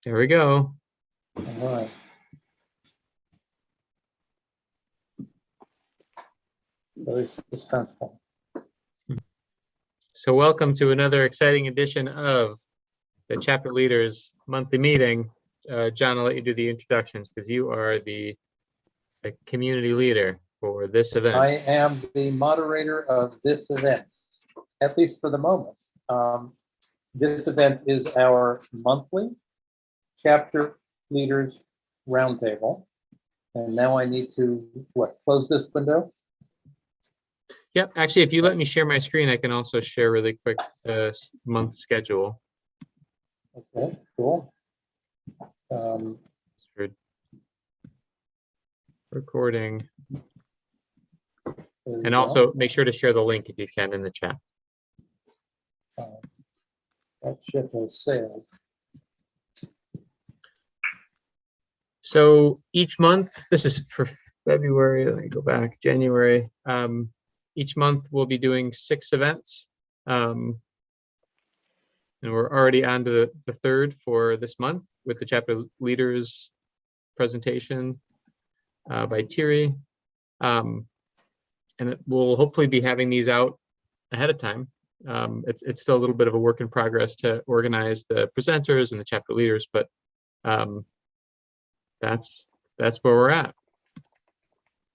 There we go. All right. Very suspenseful. So welcome to another exciting edition of the Chapter Leaders Monthly Meeting. John, I'll let you do the introductions because you are the community leader for this event. I am the moderator of this event, at least for the moment. This event is our monthly Chapter Leaders Roundtable. And now I need to, close this window? Yep, actually, if you let me share my screen, I can also share really quick month schedule. Okay, cool. Recording. And also make sure to share the link if you can in the chat. That ship has sailed. So each month, this is for February, let me go back, January. Each month we'll be doing 6 events. And we're already on to the third for this month with the chapter leaders presentation by Thierry. And we'll hopefully be having these out ahead of time. It's still a little bit of a work in progress to organize the presenters and the chapter leaders, but that's where we're at.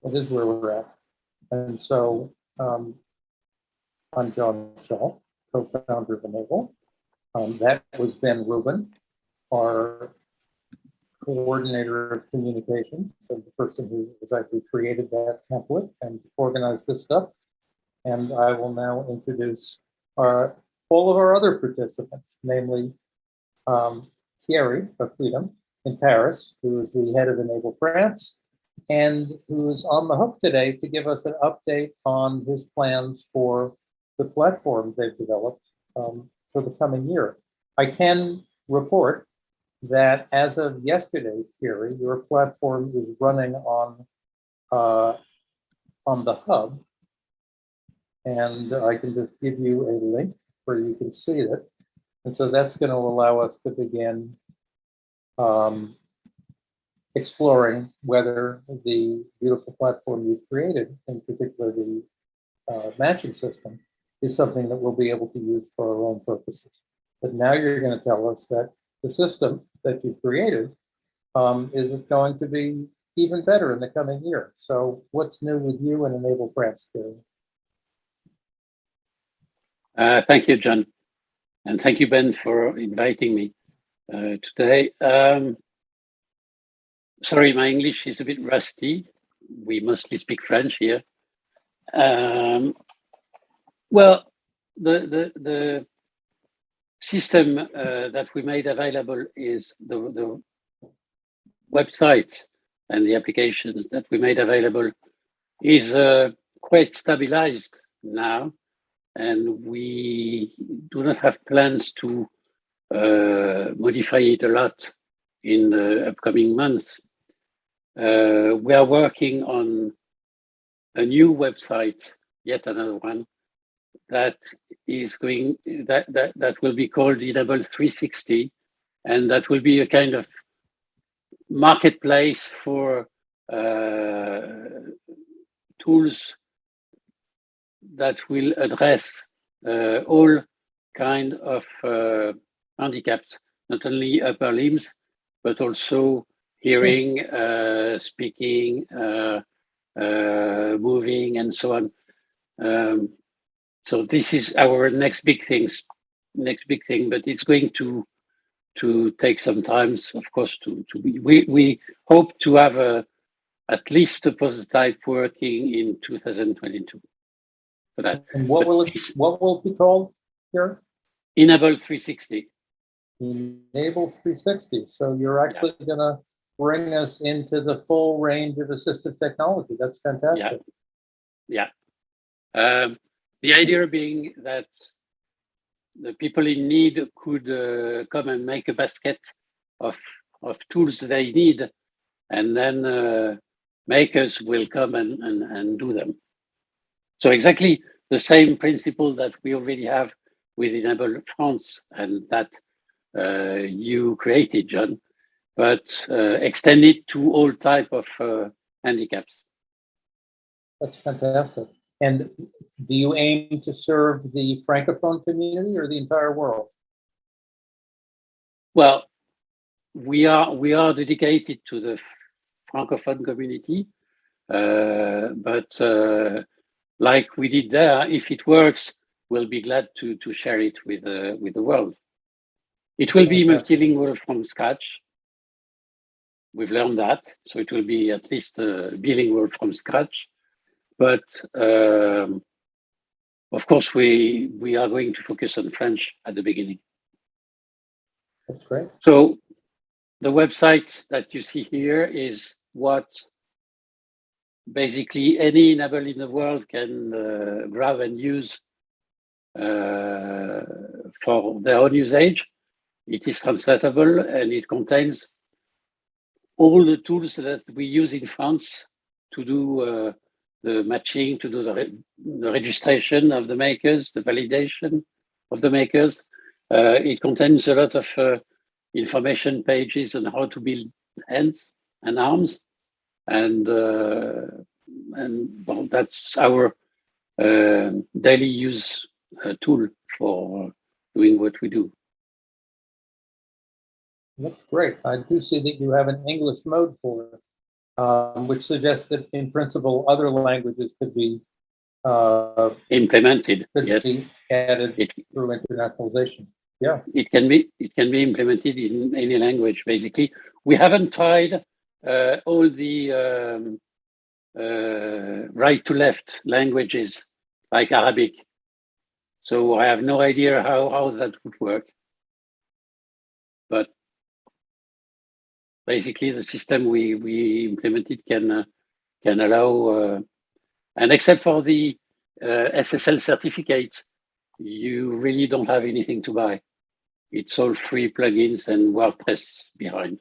That is where we're at. And so I'm John Shaw, co-founder of e-NABLE. That was Ben Rubin, our coordinator of communications, so the person who has actually created that template and organized this stuff. And I will now introduce all of our other participants, namely Thierry of Freedom in Paris, who is the head of e-NABLE France, and who is on the hook today to give us an update on his plans for the platform they've developed for the coming year. I can report that as of yesterday, Thierry, your platform is running on the hub, and I can just give you a link where you can see it. And so that's going to allow us to begin exploring whether the beautiful platform you've created, in particular the matching system, is something that we'll be able to use for our own purposes. But now you're going to tell us that the system that you've created is going to be even better in the coming year. So what's new with you and e-NABLE France, Thierry? Thank you, John. And thank you, Ben, for inviting me today. Sorry, my English is a bit rusty. We mostly speak French here. Well, the system that we made available is the website and the applications that we made available is quite stabilized now. And we do not have plans to modify it a lot in the upcoming months. We are working on a new website, yet another one, that is going that will be called e-NABLE 360, and that will be a kind of marketplace for tools that will address all kind of handicaps, not only upper limbs, but also hearing, speaking, moving, and so on. So this is our next big thing, but it's going to take some time, of course. We hope to have at least a prototype working in 2022. For that. And what will it be called here? e-NABLE 360. e-NABLE 360. So you're actually going to bring us into the full range of assistive technology. That's fantastic. Yeah. The idea being that the people in need could come and make a basket of tools they need, and then makers will come and do them. So exactly the same principle that we already have with e-NABLE France, and that you created, John, but extend it to all type of handicaps. That's fantastic. And do you aim to serve the Francophone community or the entire world? Well, we are dedicated to the Francophone community, but like we did there, if it works, we'll be glad to share it with the world. It will be multilingual from scratch. We've learned that, so it will be at least bilingual from scratch. But of course, we are going to focus on French at the beginning. That's great. So the website that you see here is what basically any e-NABLE in the world can grab and use for their own usage. It is translatable and it contains all the tools that we use in France to do the matching, to do the registration of the makers, the validation of the makers. It contains a lot of information pages on how to build hands and arms. And well, that's our daily use tool for doing what we do. That's great. I do see that you have an English mode for it, which suggests that in principle, other languages could be Implemented, could yes. be added through internationalization. Yeah. It can be implemented in any language, basically. We haven't tried all the right to left languages like Arabic. So I have no idea how that would work. But basically the system we implemented can allow, and except for the SSL certificate, you really don't have anything to buy. It's all free plugins and WordPress behind.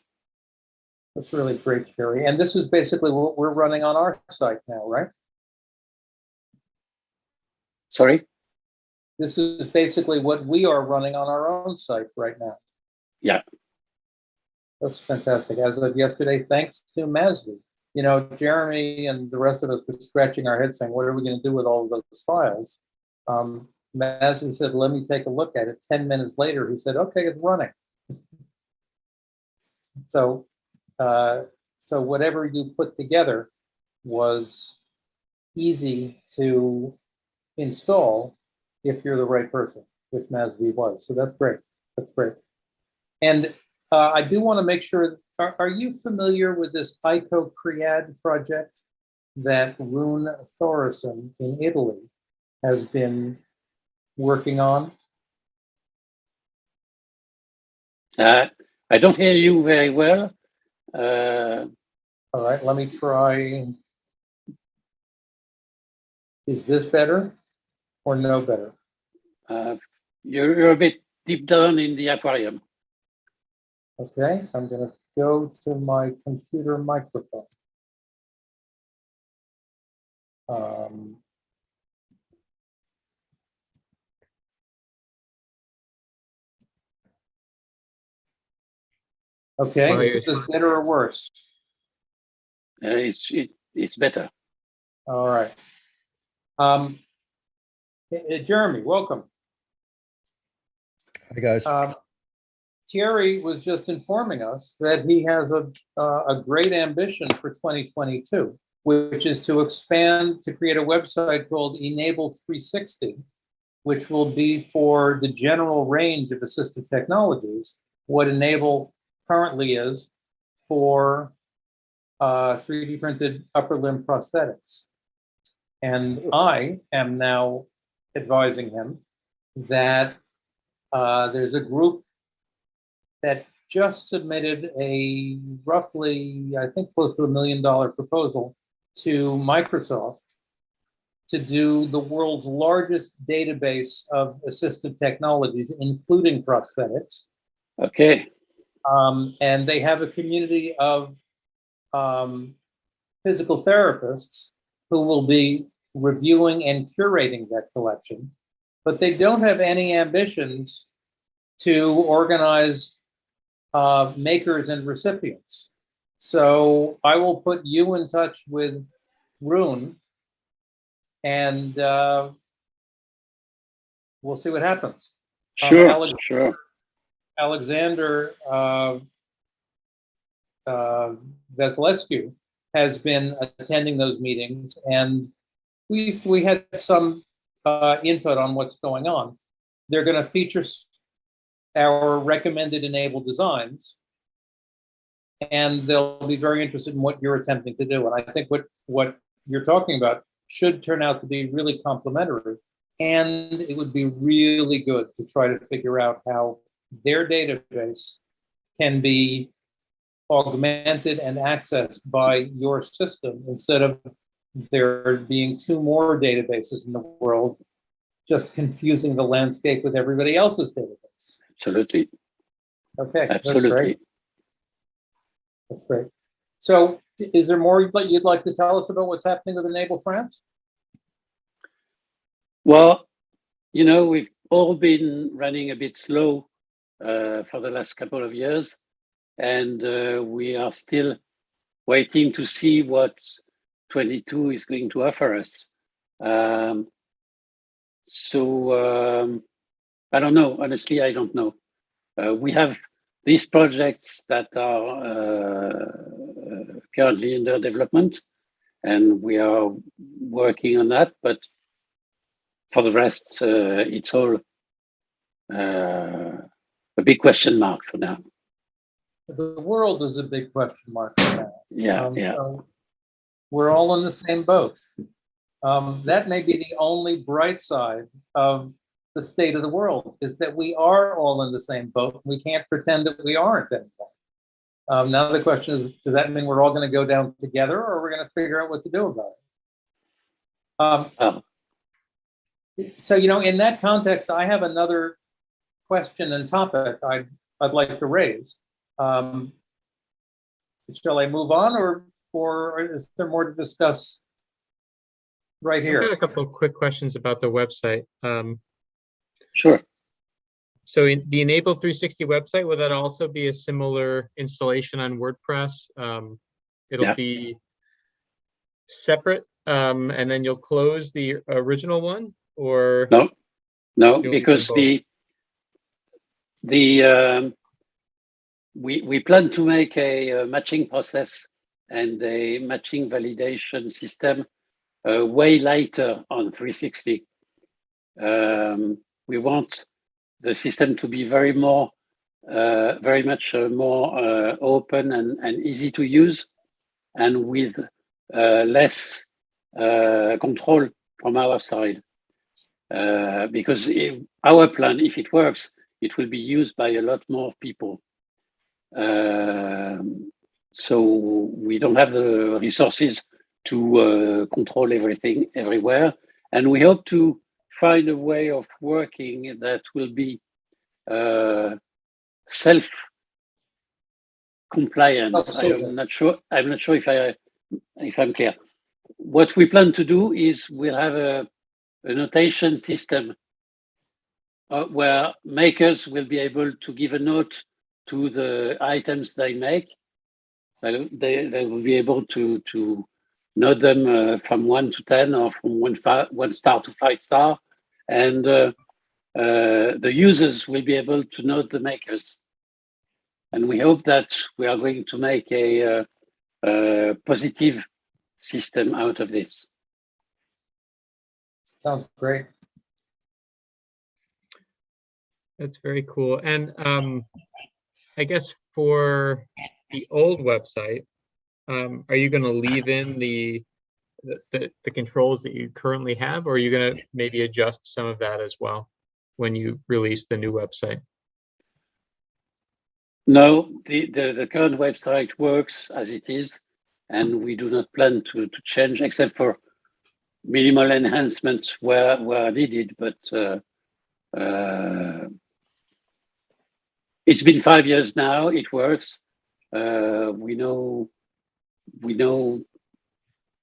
That's really great, Jerry. And this is basically what we're running on our site now, right? Sorry? This is basically what we are running on our own site right now. Yeah. That's fantastic. As of yesterday, thanks to Mazvi. You know, Jeremy and the rest of us were scratching our heads saying, what are we going to do with all of those files? Mazvi said, let me take a look at it. 10 minutes later, he said, okay, it's running. So whatever you put together was easy to install if you're the right person, which Mazvi was. So that's great. That's great. And I do want to make sure, are you familiar with this ICO Cread project that Rune Thoresen in Italy has been working on? I don't hear you very well. All right, let me try. Is this better or no better? You're a bit deep down in the aquarium. Okay, I'm going to go to my computer microphone. Okay, Well, is this better or worse? It's better. All right. Jeremy, welcome. Hi, guys. Thierry was just informing us that he has a great ambition for 2022, which is to expand, to create a website called e-NABLE 360, which will be for the general range of assistive technologies, what e-NABLE currently is for 3D printed upper limb prosthetics. And I am now advising him that there's a group that just submitted a roughly, I think, close to $1 million proposal to Microsoft to do the world's largest database of assistive technologies, including prosthetics. Okay. And they have a community of physical therapists who will be reviewing and curating that collection, but they don't have any ambitions to organize makers and recipients. So I will put you in touch with Rune, and we'll see what happens. Sure, sure. Alexander Vasilescu has been attending those meetings, and we had some input on what's going on. They're going to feature our recommended e-NABLE designs, and they'll be very interested in what you're attempting to do. And I think what you're talking about should turn out to be really complementary, and it would be really good to try to figure out how their database can be augmented and accessed by your system instead of there being two more databases in the world, just confusing the landscape with everybody else's database. Absolutely. Okay, absolutely. That's great. That's great. So is there more you'd like to tell us about what's happening with e-NABLE France? Well, you know, we've all been running a bit slow for the last couple of years, and we are still waiting to see what 22 is going to offer us. I don't know. Honestly, I don't know. We have these projects that are currently under development, and we are working on that. But for the rest, it's all a big question mark for now. The world is a big question mark for now. Yeah, yeah. So we're all in the same boat. That may be the only bright side of the state of the world, is that we are all in the same boat. We can't pretend that we aren't anymore. Now the question is, does that mean we're all going to go down together, or are we going to figure out what to do about it? So, you know, in that context, I have another question and topic I'd like to raise. Shall I move on, or is there more to discuss right here? I've got a couple of quick questions about the website. Sure. So in the e-NABLE 360 website, will that also be a similar installation on WordPress? It'll be separate, and then you'll close the original one, or no, because we plan to make a matching process and a matching validation system way later on 360. We want the system to be very much more open and easy to use, and with less control from our side. Because our plan, if it works, it will be used by a lot more people. So we don't have the resources to control everything everywhere. And we hope to find a way of working that will be self-compliant. I'm not sure if I'm clear. What we plan to do is we'll have a notation system where makers will be able to give a note to the items they make. They will be able to note them from 1 to 10, or from 1 star to 5 star, and the users will be able to note the makers. And we hope that we are going to make a positive system out of this. Sounds great. That's very cool. And I guess for the old website, are you going to leave in the controls that you currently have, or are you going to maybe adjust some of that as well when you release the new website? No, the current website works as it is, and we do not plan to change, except for minimal enhancements where needed. But it's been 5 years now. It works. We know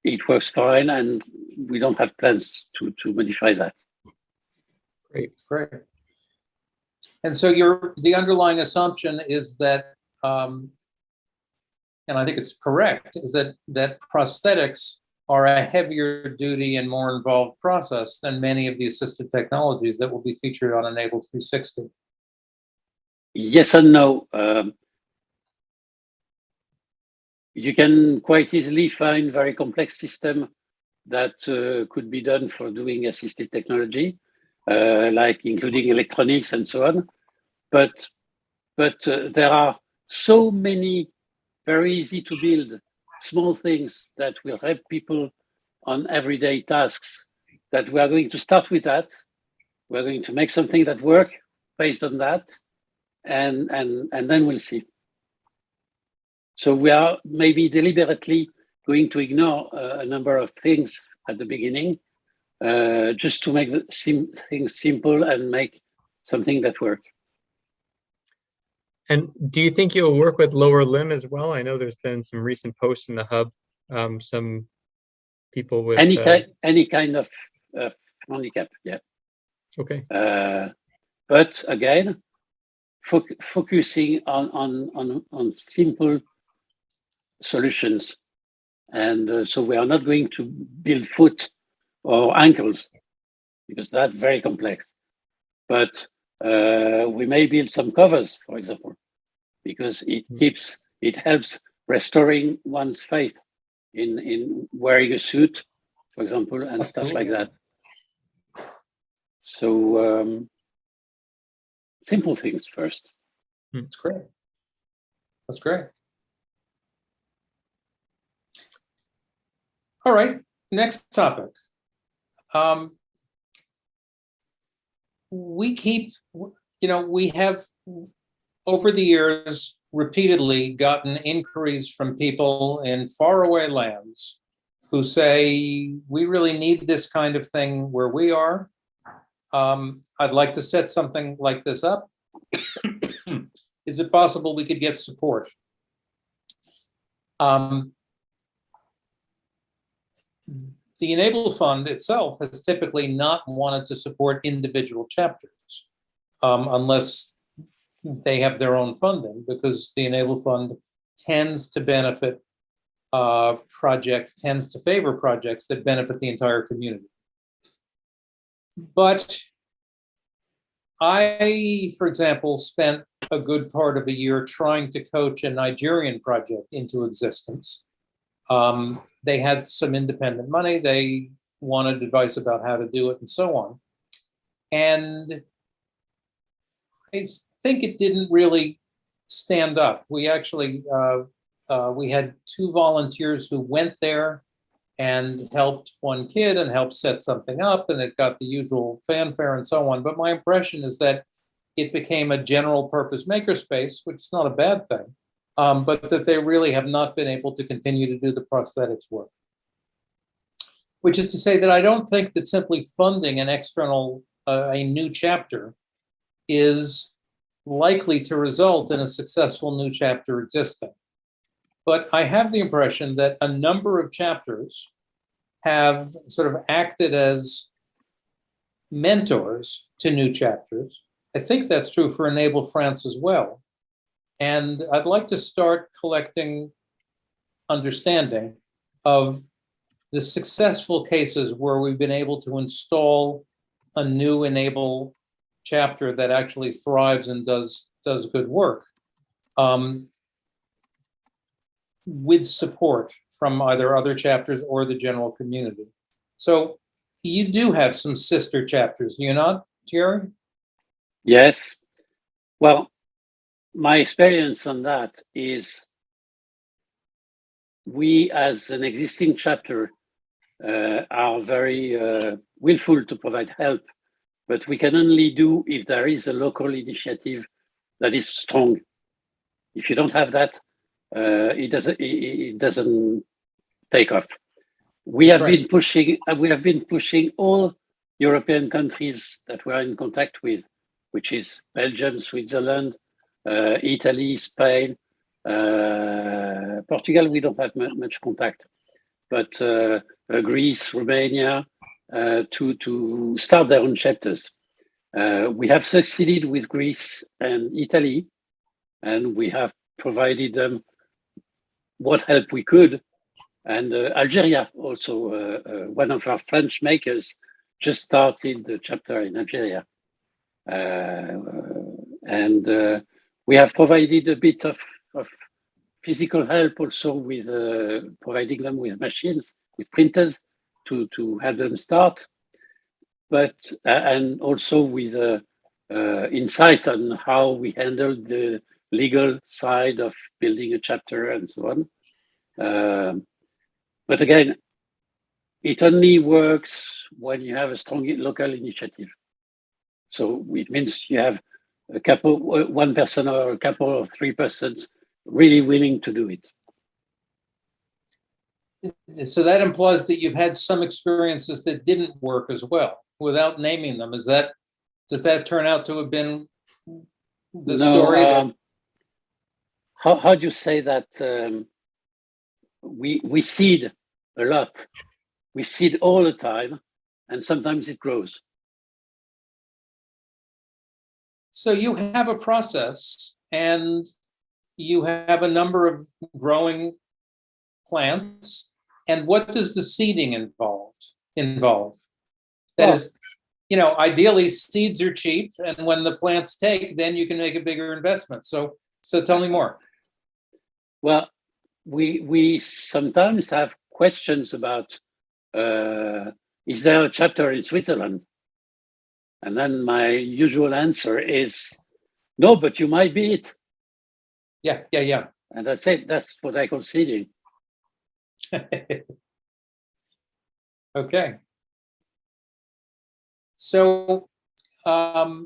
it works fine, and we don't have plans to modify that. Great. Great. And so the underlying assumption is that, and I think it's correct, is that prosthetics are a heavier duty and more involved process than many of the assistive technologies that will be featured on e-NABLE 360. Yes and no. You can quite easily find very complex system that could be done for doing assistive technology, like including electronics and so on. But there are so many very easy to build small things that will help people on everyday tasks that we are going to start with that. We're going to make something that work based on that, and then we'll see. So we are maybe deliberately going to ignore a number of things at the beginning, just to make things simple and make something that works. And do you think you'll work with lower limb as well? I know there's been some recent posts in the hub, some people with any kind of handicap, yeah. Okay. But again, focusing on simple solutions, and so we are not going to build foot or ankles because that's very complex. But we may build some covers, for example, because it helps restoring one's faith in wearing a suit, for example, and stuff like that. So simple things first. That's great. That's great. All right, next topic. We have over the years repeatedly gotten inquiries from people in faraway lands who say, we really need this kind of thing where we are. I'd like to set something like this up. Is it possible we could get support? The e-NABLE Fund itself has typically not wanted to support individual chapters unless they have their own funding, because the e-NABLE Fund tends to benefit tends to favor projects that benefit the entire community. But I, for example, spent a good part of a year trying to coach a Nigerian project into existence. They had some independent money. They wanted advice about how to do it and so on. And I think it didn't really stand up. We actually, we had 2 volunteers who went there and helped one kid and helped set something up, and it got the usual fanfare and so on. But my impression is that it became a general purpose makerspace, which is not a bad thing, but that they really have not been able to continue to do the prosthetics work. Which is to say that I don't think that simply funding an external, a new chapter is likely to result in a successful new chapter existing. But I have the impression that a number of chapters have sort of acted as mentors to new chapters. I think that's true for e-NABLE France as well. And I'd like to start collecting understanding of the successful cases where we've been able to install a new e-NABLE chapter that actually thrives and does good work. With support from either other chapters or the general community. So you do have some sister chapters, do you not, Thierry? Yes. Well, my experience on that is we, as an existing chapter, are very willful to provide help, but we can only do if there is a local initiative that is strong. If you don't have that, it doesn't take off. We have been pushing. We have been pushing all European countries that we are in contact with, which is Belgium, Switzerland, Italy, Spain, Portugal. We don't have much contact, but Greece, Romania, to start their own chapters. We have succeeded with Greece and Italy, and we have provided them what help we could. And Algeria also, one of our French makers just started the chapter in Algeria. And we have provided a bit of physical help also with providing them with machines, with printers to help them start. But, and also with insight on how we handled the legal side of building a chapter and so on. But again, it only works when you have a strong local initiative. So it means you have a couple, one person or a couple or 3 persons really willing to do it. So that implies that you've had some experiences that didn't work as well, without naming them. Does that turn out to have been the story? How do you say that? We seed a lot. We seed all the time, and sometimes it grows. So you have a process, and you have a number of growing plants. And what does the seeding involve? That is, you know, ideally seeds are cheap, and when the plants take, then you can make a bigger investment. So tell me more. Well, we sometimes have questions about, is there a chapter in Switzerland? And then my usual answer is, no, but you might be it. Yeah. And that's it. That's what I call seeding. Okay. So I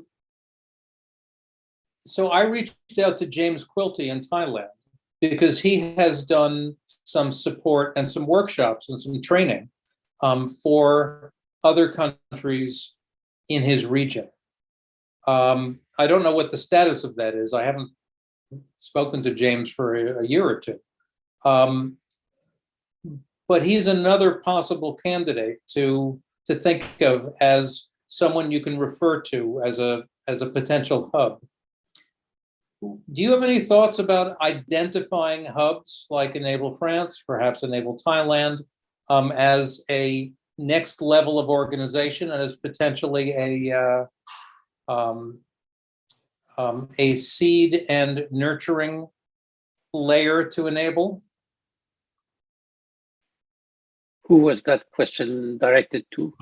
reached out to James Quilty in Thailand because he has done some support and some workshops and some training for other countries in his region. I don't know what the status of that is. I haven't spoken to James for a year or two. But he's another possible candidate to think of as someone you can refer to as a potential hub. Do you have any thoughts about identifying hubs like e-NABLE France, perhaps e-NABLE Thailand, as a next level of organization and as potentially a seed and nurturing layer to e-NABLE? Who was that question directed to?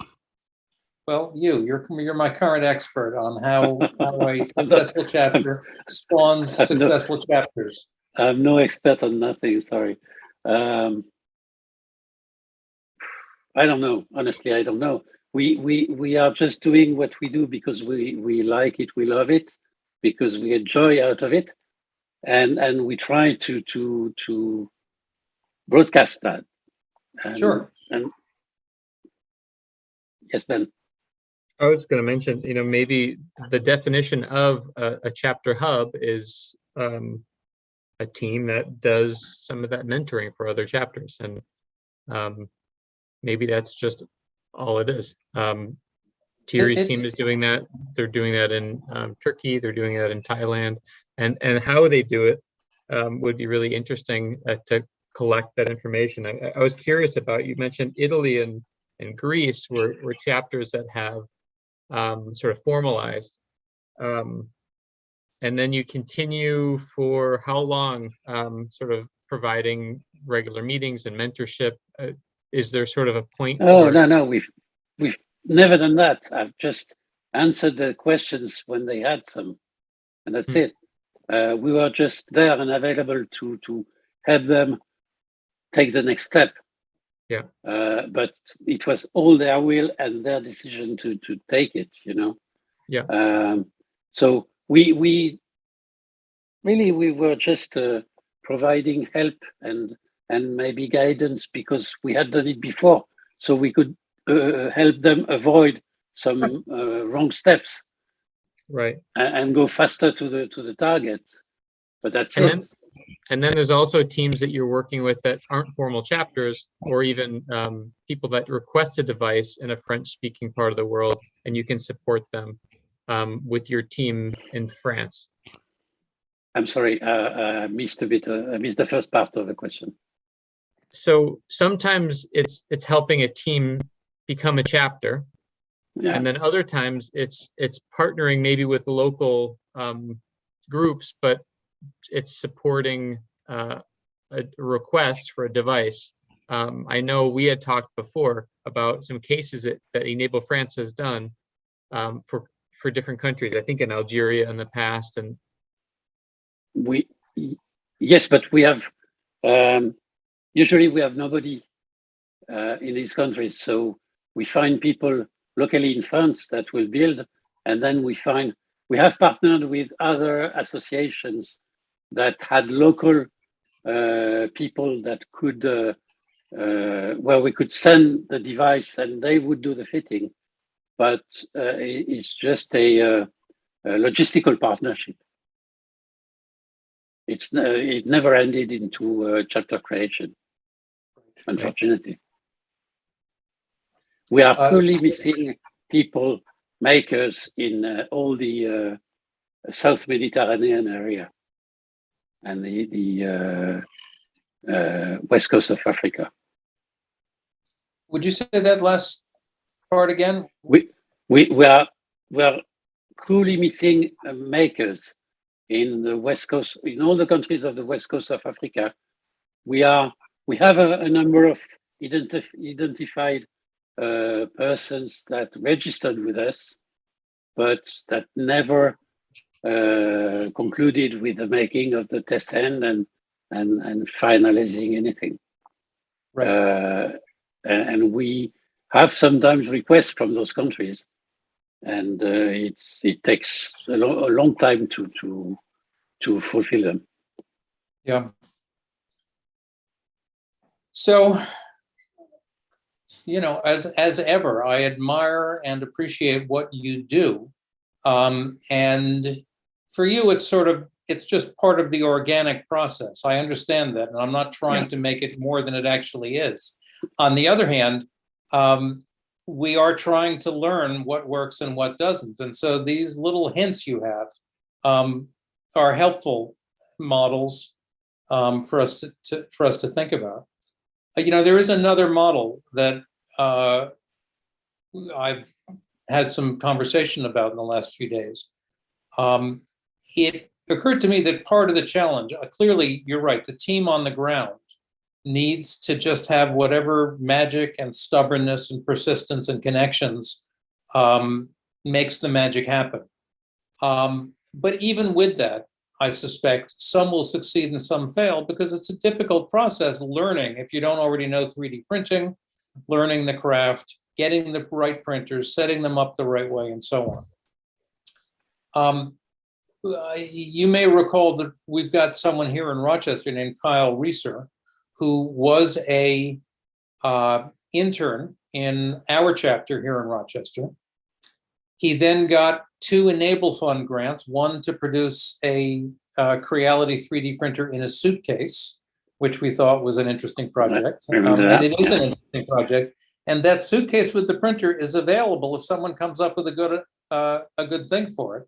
Well, you're my current expert on how a successful chapter spawns successful chapters. I'm no expert on nothing, sorry. I don't know. Honestly, I don't know. We are just doing what we do because we like it, we love it, because we enjoy out of it, and we try to broadcast that. Sure. And yes, Ben. I was going to mention, maybe the definition of a chapter hub is a team that does some of that mentoring for other chapters, and maybe that's just all it is. Thierry's team is doing that. They're doing that in Turkey. They're doing that in Thailand, and how they do it would be really interesting to collect that information. I was curious about, you mentioned Italy and Greece were chapters that have sort of formalized, and then you continue for how long, sort of providing regular meetings and mentorship. Is there sort of a point? Oh, no, we've never done that. I've just answered the questions when they had some, and that's it. We were just there and available to help them take the next step. Yeah. But it was all their will and their decision to take it, Yeah. So we were just providing help and maybe guidance because we had done it before, so we could help them avoid some wrong steps, right, and go faster to the target. But that's it. And then there's also teams that you're working with that aren't formal chapters, or even people that request a device in a French-speaking part of the world, and you can support them with your team in France? I'm sorry, I missed a bit. I missed the first part of the question. So sometimes it's helping a team become a chapter, Yeah. and then other times it's partnering maybe with local groups, but it's supporting a request for a device. I know we had talked before about some cases that e-NABLE France has done for different countries. I think in Algeria in the past, and yes, but we have usually we have nobody in these countries, so we find people locally in France that will build, and then we have partnered with other associations that had local people that could where we could send the device and they would do the fitting, but it's just a logistical partnership. It never ended into chapter creation, unfortunately. We are fully missing people, makers in all the South Mediterranean area and the west coast of Africa. Would you say that last part again? We are cruelly missing makers in the west coast, in all the countries of the west coast of Africa. We have a number of identified persons that registered with us, but that never concluded with the making of the test hand and finalizing anything. Right. And we have sometimes requests from those countries, and it takes a long time to fulfill them. Yeah. So, you know, as ever, I admire and appreciate what you do, and for you, it's just part of the organic process. I understand that, and I'm not trying to make it more than it actually is. On the other hand, we are trying to learn what works and what doesn't. And so these little hints you have are helpful models for us to think about. You know, there is another model that I've had some conversation about in the last few days. It occurred to me that part of the challenge, clearly you're right, the team on the ground needs to just have whatever magic and stubbornness and persistence and connections makes the magic happen. But even with that, I suspect some will succeed and some fail because it's a difficult process learning if you don't already know 3D printing, learning the craft, getting the right printers, setting them up the right way, and so on. You may recall that we've got someone here in Rochester named Kyle Reeser, who was a intern in our chapter here in Rochester. He then got 2 e-NABLE Fund grants, one to produce a Creality 3D printer in a suitcase, which we thought was an interesting project. And it is an interesting project. And that suitcase with the printer is available if someone comes up with a good thing for it,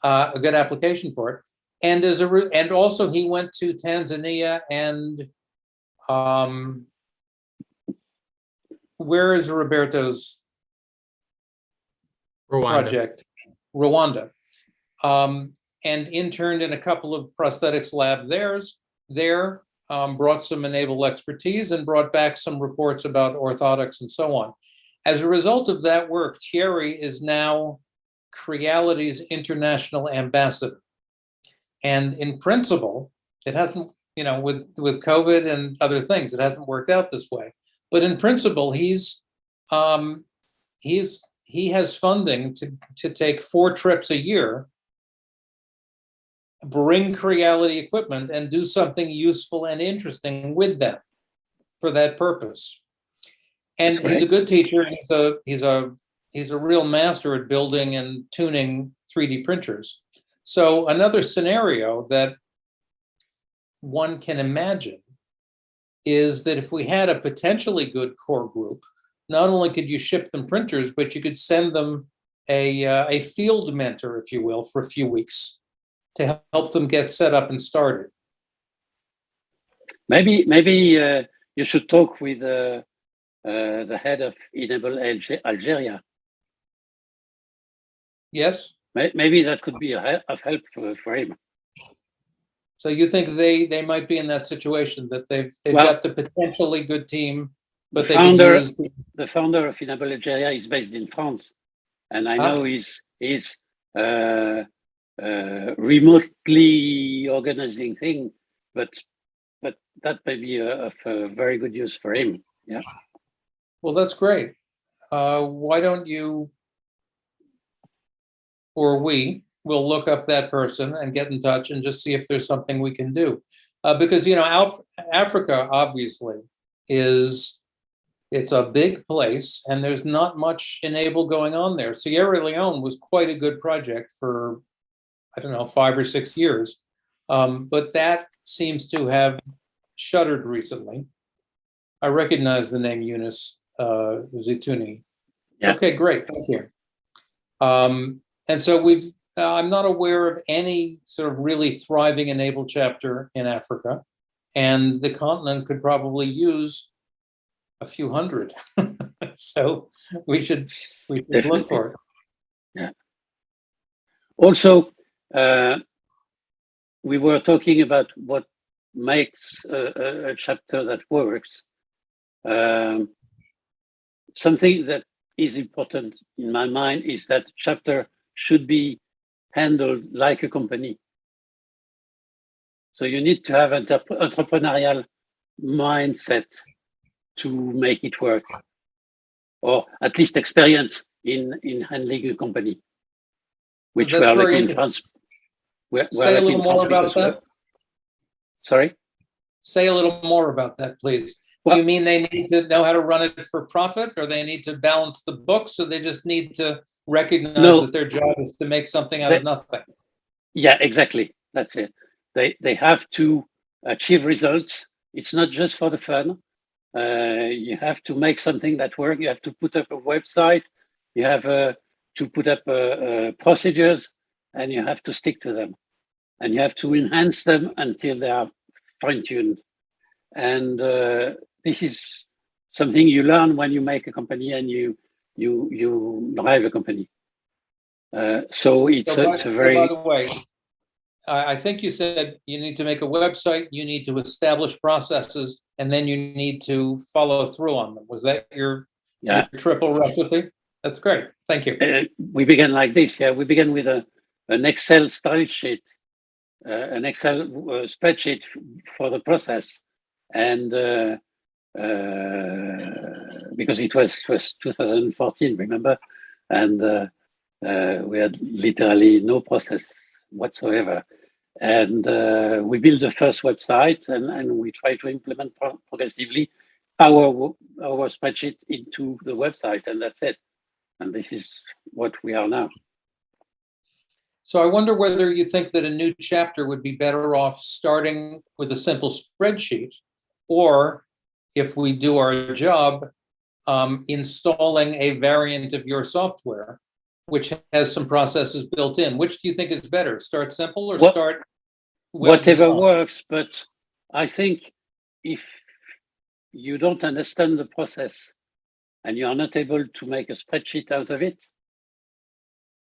a good application for it. And and also he went to Tanzania and where is Roberto's project? Rwanda. And interned in a couple of prosthetics lab there, brought some e-NABLE expertise and brought back some reports about orthotics and so on. As a result of that work, Thierry is now Creality's international ambassador. And in principle, it hasn't, you know, with COVID and other things, it hasn't worked out this way. But in principle, he has funding to take 4 trips a year, bring Creality equipment, and do something useful and interesting with them for that purpose. And he's a good teacher. He's a real master at building and tuning 3D printers. So another scenario that one can imagine is that if we had a potentially good core group, not only could you ship them printers, but you could send them a field mentor, if you will, for a few weeks to help them get set up and started. Maybe you should talk with the head of e-NABLE Algeria. Yes. Maybe that could be of help for him. So you think they might be in that situation, that they've Well, got the potentially good team, but the they could use. The founder of e-NABLE Algeria is based in France, and I know he's remotely organizing thing, but that may be of very good use for him. Yeah. Well, that's great. Why don't you, or we, will look up that person and get in touch and just see if there's something we can do. Because, you know, Africa obviously it's a big place and there's not much e-NABLE going on there. Sierra Leone was quite a good project for, I don't know, 5 or 6 years. But that seems to have shuttered recently. I recognize the name Yunus Zitouni. Yeah. Okay, great, thank you. And so I'm not aware of any sort of really thriving e-NABLE chapter in Africa, and the continent could probably use a few hundred. So we should look for it. Yeah. Also, we were talking about what makes a chapter that works. Something that is important in my mind is that chapter should be handled like a company. So you need to have an entrepreneurial mindset to make it work, or at least experience in handling a company, which we are lucky in France. Say a little more about that. Sorry? Say a little more about that, please. Do you mean they need to know how to run it for profit, or they need to balance the books, or they just need to recognize that their job is to make something out of nothing? Yeah, exactly. That's it. They have to achieve results. It's not just for the fun. You have to make something that works. You have to put up a website. You have to put up procedures, and you have to stick to them. And you have to enhance them until they are fine-tuned. And this is something you learn when you make a company and you drive a company. So it's a very. By the way, I think you said you need to make a website, you need to establish processes, and then you need to follow through on them. Was that your triple recipe? That's great. Thank you. We began like this. Yeah, we began with an Excel spreadsheet, an Excel spreadsheet for the process, and because it was 2014, remember, and we had literally no process whatsoever. And we built the first website, and we try to implement progressively our spreadsheet into the website, and that's it. And this is what we are now. So I wonder whether you think that a new chapter would be better off starting with a simple spreadsheet, or if we do our job, installing a variant of your software, which has some processes built in. Which do you think is better? Start simple or start whatever works, but I think if you don't understand the process and you are not able to make a spreadsheet out of it,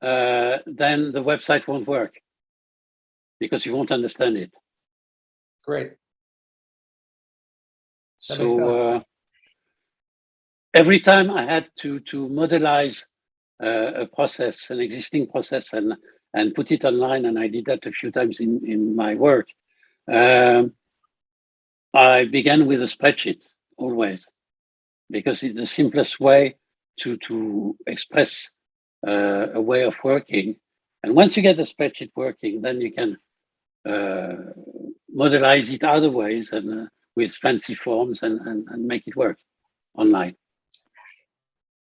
then the website won't work because you won't understand it. Great. So every time I had to modelize a process, an existing process, and put it online, and I did that a few times in my work, I began with a spreadsheet always, because it's the simplest way to express a way of working. And once you get the spreadsheet working, then you can modelize it other ways and with fancy forms and make it work online.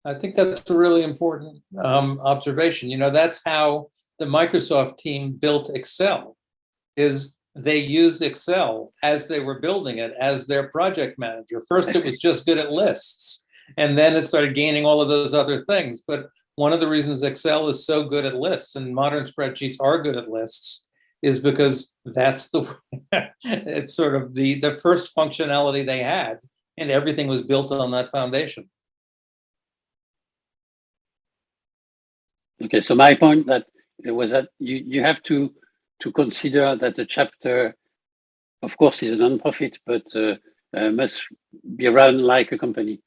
I think that's a really important observation. You know, that's how the Microsoft team built Excel, is they used Excel as they were building it as their project manager. First, it was just good at lists, and then it started gaining all of those other things. But one of the reasons Excel is so good at lists and modern spreadsheets are good at lists is because that's it's sort of the first functionality they had, and everything was built on that foundation. Okay, so my point that it was that you have to consider that the chapter, of course, is a non-profit, but must be run like a company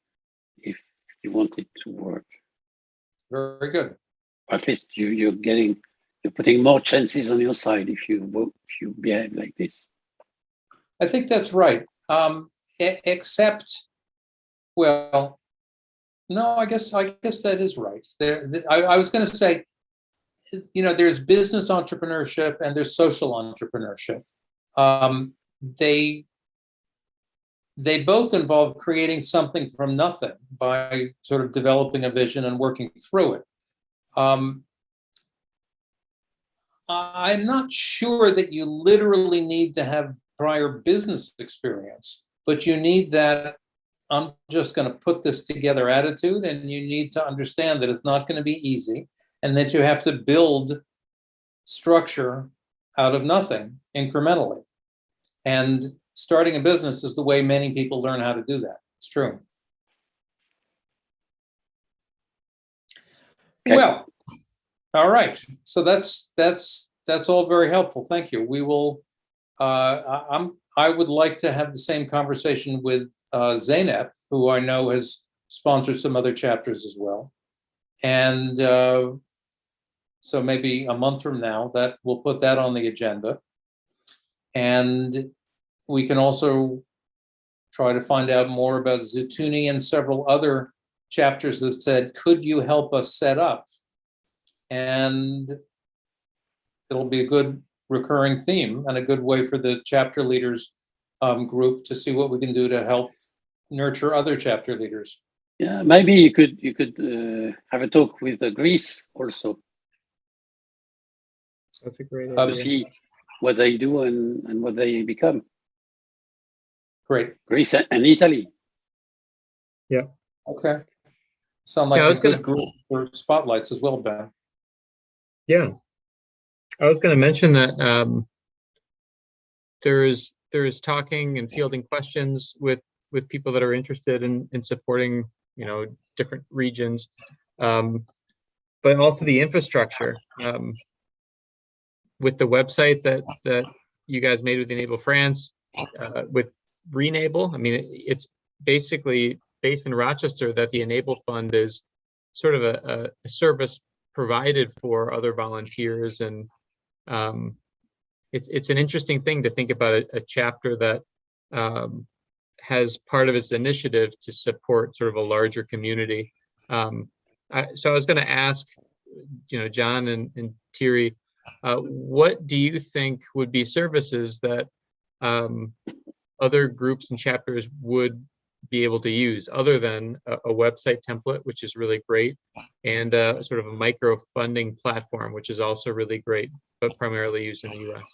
if you want it to work. Very good. At least you're putting more chances on your side if you behave like this. I think that's right. Except, well, no, I guess that is right. I was going to say, you know, there's business entrepreneurship and there's social entrepreneurship. They both involve creating something from nothing by sort of developing a vision and working through it. I'm not sure that you literally need to have prior business experience, but you need that I'm just going to put this together attitude, and you need to understand that it's not going to be easy and that you have to build structure out of nothing incrementally. And starting a business is the way many people learn how to do that. It's true. Okay. Well, all right. So that's all very helpful. Thank you. We will. I would like to have the same conversation with Zeynep, who I know has sponsored some other chapters as well, and so maybe a month from now, that we'll put that on the agenda, and we can also try to find out more about Zitouni and several other chapters that said, "Could you help us set up?" And it'll be a good recurring theme and a good way for the chapter leaders group to see what we can do to help nurture other chapter leaders. Yeah, maybe you could have a talk with Greece also. That's a great To idea. see what they do and what they become. Great. Greece and Italy. Yeah. Okay. Sound like a good group for spotlights as well, Ben. Yeah. I was going to mention that there is talking and fielding questions with people that are interested in supporting, you know, different regions, but also the infrastructure with the website that you guys made with e-NABLE France, with e-NABLE. I mean, it's basically based in Rochester, that the e-NABLE Fund is sort of a service provided for other volunteers, and it's an interesting thing to think about a chapter that has part of its initiative to support sort of a larger community. So I was going to ask, you know, John and Thierry, what do you think would be services that other groups and chapters would be able to use, other than a website template, which is really great, and sort of a micro funding platform, which is also really great, but primarily used in the US?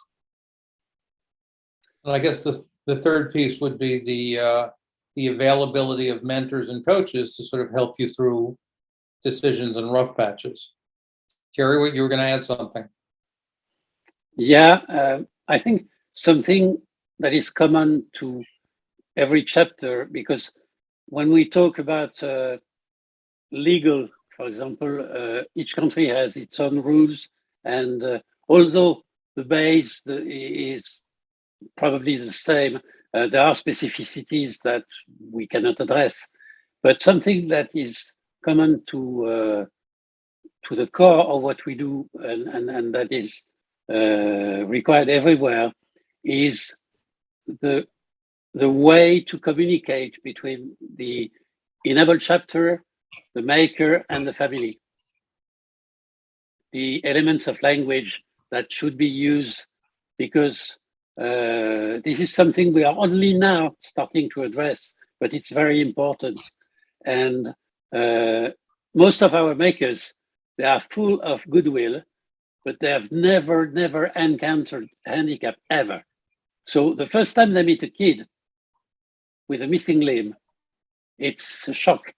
And I guess the third piece would be the availability of mentors and coaches to sort of help you through decisions and rough patches. Thierry, what you were going to add something? Yeah, I think something that is common to every chapter, because when we talk about legal, for example, each country has its own rules, and although the base is probably the same, there are specificities that we cannot address. But something that is common to the core of what we do, and that is required everywhere, is the way to communicate between the e-NABLE chapter, the maker, and the family. The elements of language that should be used, because this is something we are only now starting to address, but it's very important. And most of our makers, they are full of goodwill, but they have never encountered handicap ever. So the first time they meet a kid with a missing limb, it's a shock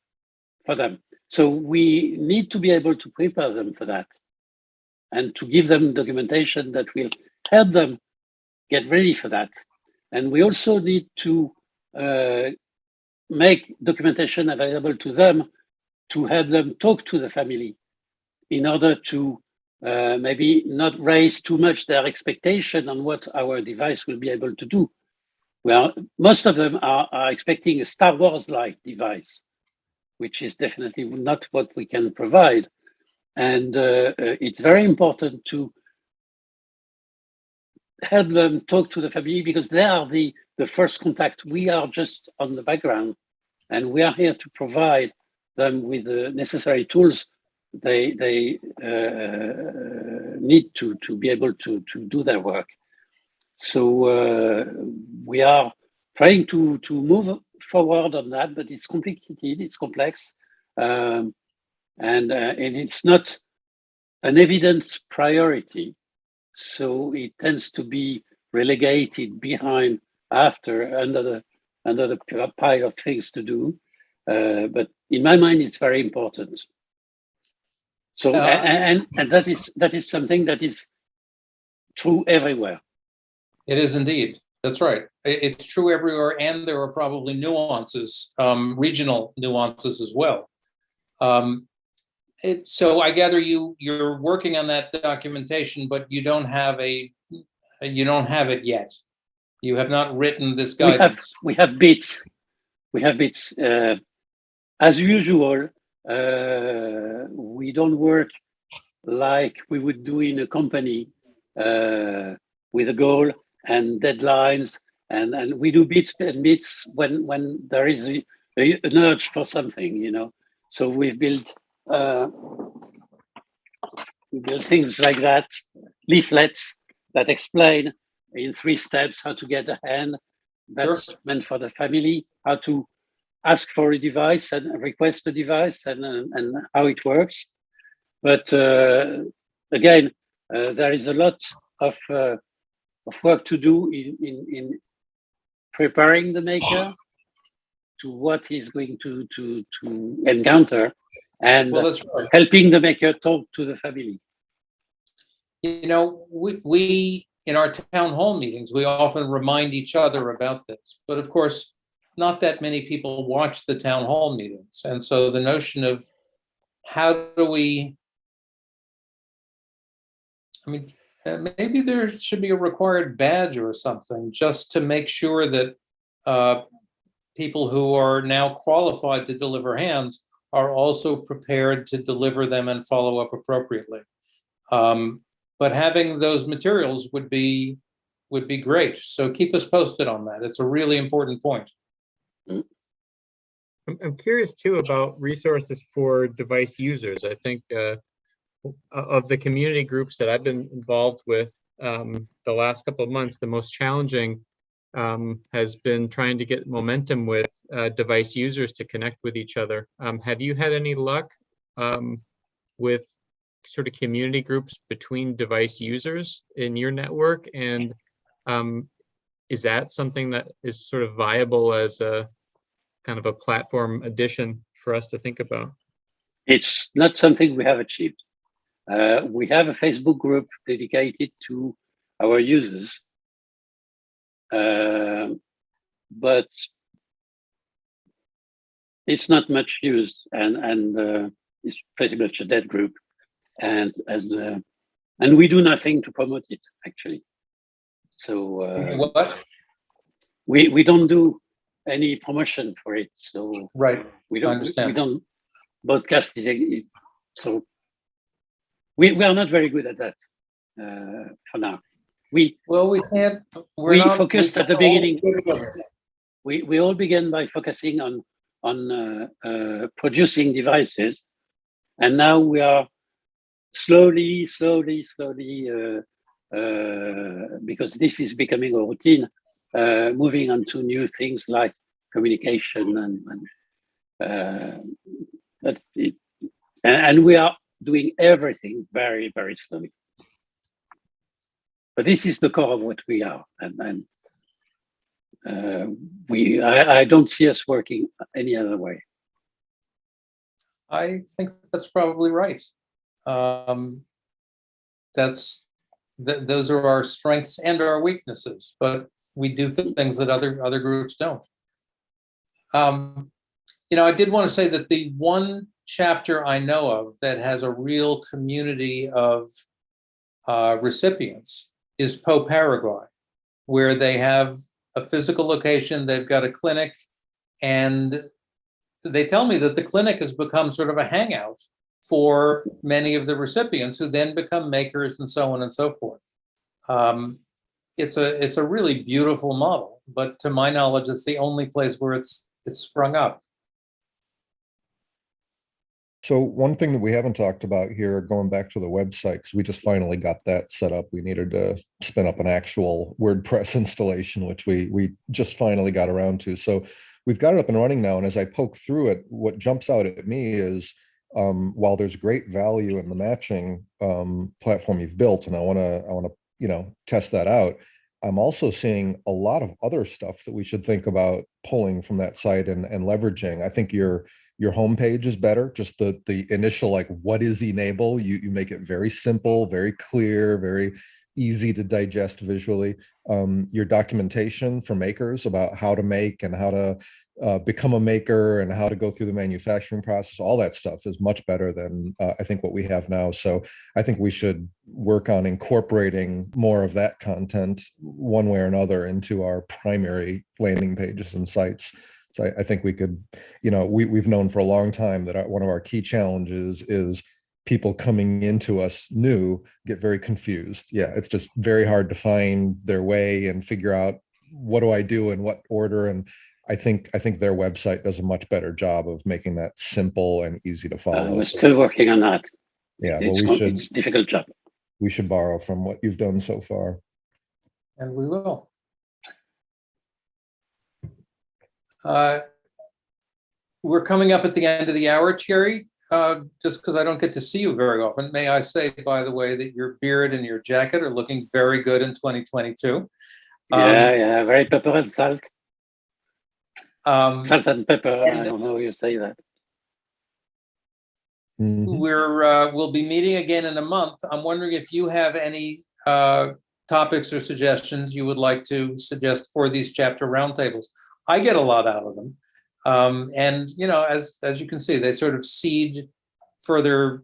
for them. So we need to be able to prepare them for that and to give them documentation that will help them get ready for that. And we also need to make documentation available to them to help them talk to the family in order to maybe not raise too much their expectation on what our device will be able to do. Well, most of them are expecting a Star Wars-like device, which is definitely not what we can provide. And it's very important to help them talk to the family because they are the first contact. We are just on the background, and we are here to provide them with the necessary tools they need to be able to do their work. So we are trying to move forward on that, but it's complicated, it's complex, and it's not an evidence priority. So it tends to be relegated behind under the pile of things to do. But in my mind, it's very important. So and that is something that is true everywhere. It is indeed. That's right. It's true everywhere, and there are probably nuances, regional nuances as well. So I gather you're working on that documentation, but you don't have it yet. You have not written this guidance. We have bits. We have bits. As usual, we don't work like we would do in a company with a goal and deadlines, and we do bits and bits when there is an urge for something, you know. So we've built things like that, leaflets that explain in 3 steps how to get a hand that's meant for the family, how to ask for a device and request a device, and how it works. But again, there is a lot of work to do in preparing the maker to what he's going to encounter, and that's right. helping the maker talk to the family. You know, we in our town hall meetings, we often remind each other about this, but of course, not that many people watch the town hall meetings. And so the notion of how do we, I mean, maybe there should be a required badge or something just to make sure that people who are now qualified to deliver hands are also prepared to deliver them and follow up appropriately. But having those materials would be great. So keep us posted on that. It's a really important point. I'm curious too about resources for device users. I think of the community groups that I've been involved with the last couple of months, the most challenging has been trying to get momentum with device users to connect with each other. Have you had any luck with sort of community groups between device users in your network? And is that something that is sort of viable as a kind of a platform addition for us to think about? It's not something we have achieved. We have a Facebook group dedicated to our users, but it's not much used, and it's pretty much a dead group, and we do nothing to promote it, actually. So What? We don't do any promotion for it. So Right. we I understand. we don't broadcast it. So we are not very good at that for now. We can't. We focused at the beginning. We all began by focusing on producing devices, and now we are slowly, because this is becoming a routine, moving on to new things like communication that's it. And we are doing everything very, very slowly. But this is the core of what we are, and I don't see us working any other way. I think that's probably right. Those are our strengths and our weaknesses, but we do things that other groups don't. I did want to say that the one chapter I know of that has a real community of recipients is Po Paraguay, where they have a physical location, they've got a clinic, and they tell me that the clinic has become sort of a hangout for many of the recipients, who then become makers and so on and so forth. It's a really beautiful model, but to my knowledge, it's the only place where it's sprung up. So one thing that we haven't talked about here, going back to the website, because we just finally got that set up. We needed to spin up an actual WordPress installation, which we just finally got around to. So we've got it up and running now. And as I poke through it, what jumps out at me is, while there's great value in the matching platform you've built, and I want to test that out, I'm also seeing a lot of other stuff that we should think about pulling from that site and leveraging. I think your homepage is better. Just the initial, like, what is e-NABLE? You make it very simple, very clear, very easy to digest visually. Your documentation for makers about how to make and how to become a maker and how to go through the manufacturing process, all that stuff is much better than I think what we have now. So I think we should work on incorporating more of that content one way or another into our primary landing pages and sites. So I think we could, we've known for a long time that one of our key challenges is people coming into us new get very confused. Yeah, it's just very hard to find their way and figure out, what do I do in what order? And I think their website does a much better job of making that simple and easy to follow. We're still working on that. Yeah, it's a difficult job. We should borrow from what you've done so far. And we will. We're coming up at the end of the hour, Thierry. Just because I don't get to see you very often, may I say, by the way, that your beard and your jacket are looking very good in 2022. Yeah, very pepper and salt. Salt and pepper, I don't know how you say that. Mm-hmm. We'll be meeting again in a month. I'm wondering if you have any topics or suggestions you would like to suggest for these chapter roundtables. I get a lot out of them. And as you can see, they sort of seed further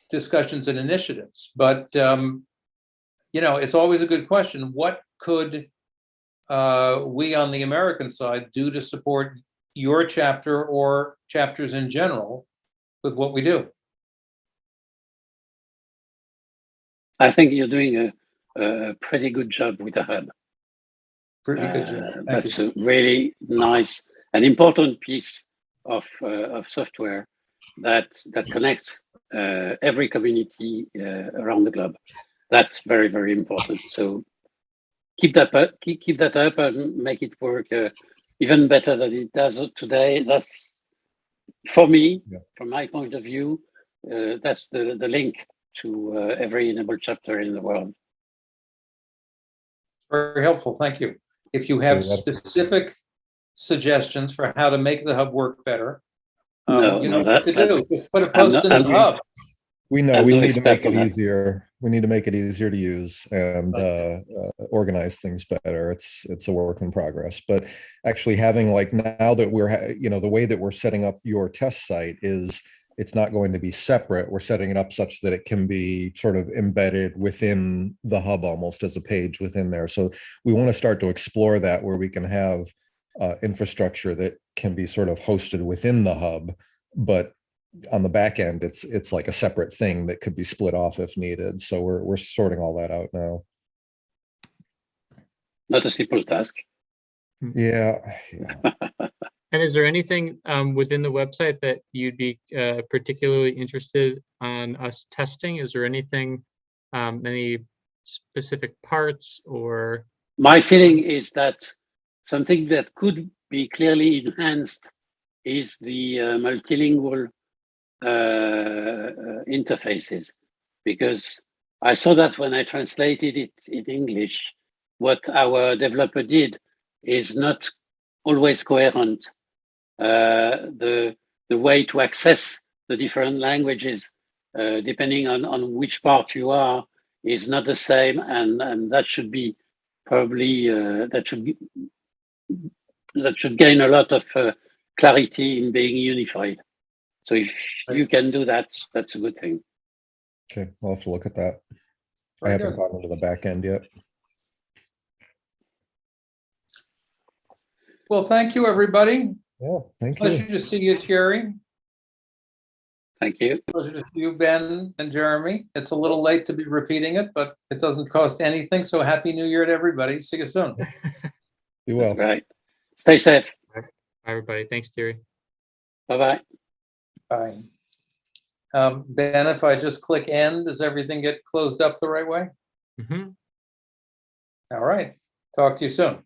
discussions and initiatives. But it's always a good question. What could we on the American side do to support your chapter or chapters in general with what we do? I think you're doing a pretty good job with the hub. Pretty good job. That's a really nice and important piece of software that connects every community around the globe. That's very, very important. So keep that up and make it work even better than it does today. That's, for me, from my point of view, that's the link to every e-NABLE chapter in the world. Very helpful. Thank you. If you have specific suggestions for how to make the hub work better, what to do. Just put a post in the hub. We know we need to make it easier. We need to make it easier to use and organize things better. It's a work in progress. But actually having, like, now that we're, the way that we're setting up your test site is, it's not going to be separate. We're setting it up such that it can be sort of embedded within the hub almost as a page within there. So we want to start to explore that, where we can have infrastructure that can be sort of hosted within the hub, but on the back end, it's like a separate thing that could be split off if needed. So we're sorting all that out now. Not a simple task. Yeah. And is there anything within the website that you'd be particularly interested on us testing? Is there anything, any specific parts or? My feeling is that something that could be clearly enhanced is the multilingual interfaces, because I saw that when I translated it in English, what our developer did is not always coherent. The the way to access the different languages, depending on which part you are, is not the same, and that should be probably that should gain a lot of clarity in being unified. So if you can do that, that's a good thing. Okay, I'll have to look at that. I Very haven't good. gotten into the back end yet. Well, thank you, everybody. Yeah, thank Pleasure you. to see you, Jerry. Thank you. Pleasure to see you, Ben and Jeremy. It's a little late to be repeating it, but it doesn't cost anything. So happy New Year to everybody. See you soon. Be well. Right. Stay safe. Bye, everybody. Thanks, Thierry. Bye-bye. Bye. Ben, if I just click end, does everything get closed up the right way? Mm-hmm. All right. Talk to you soon.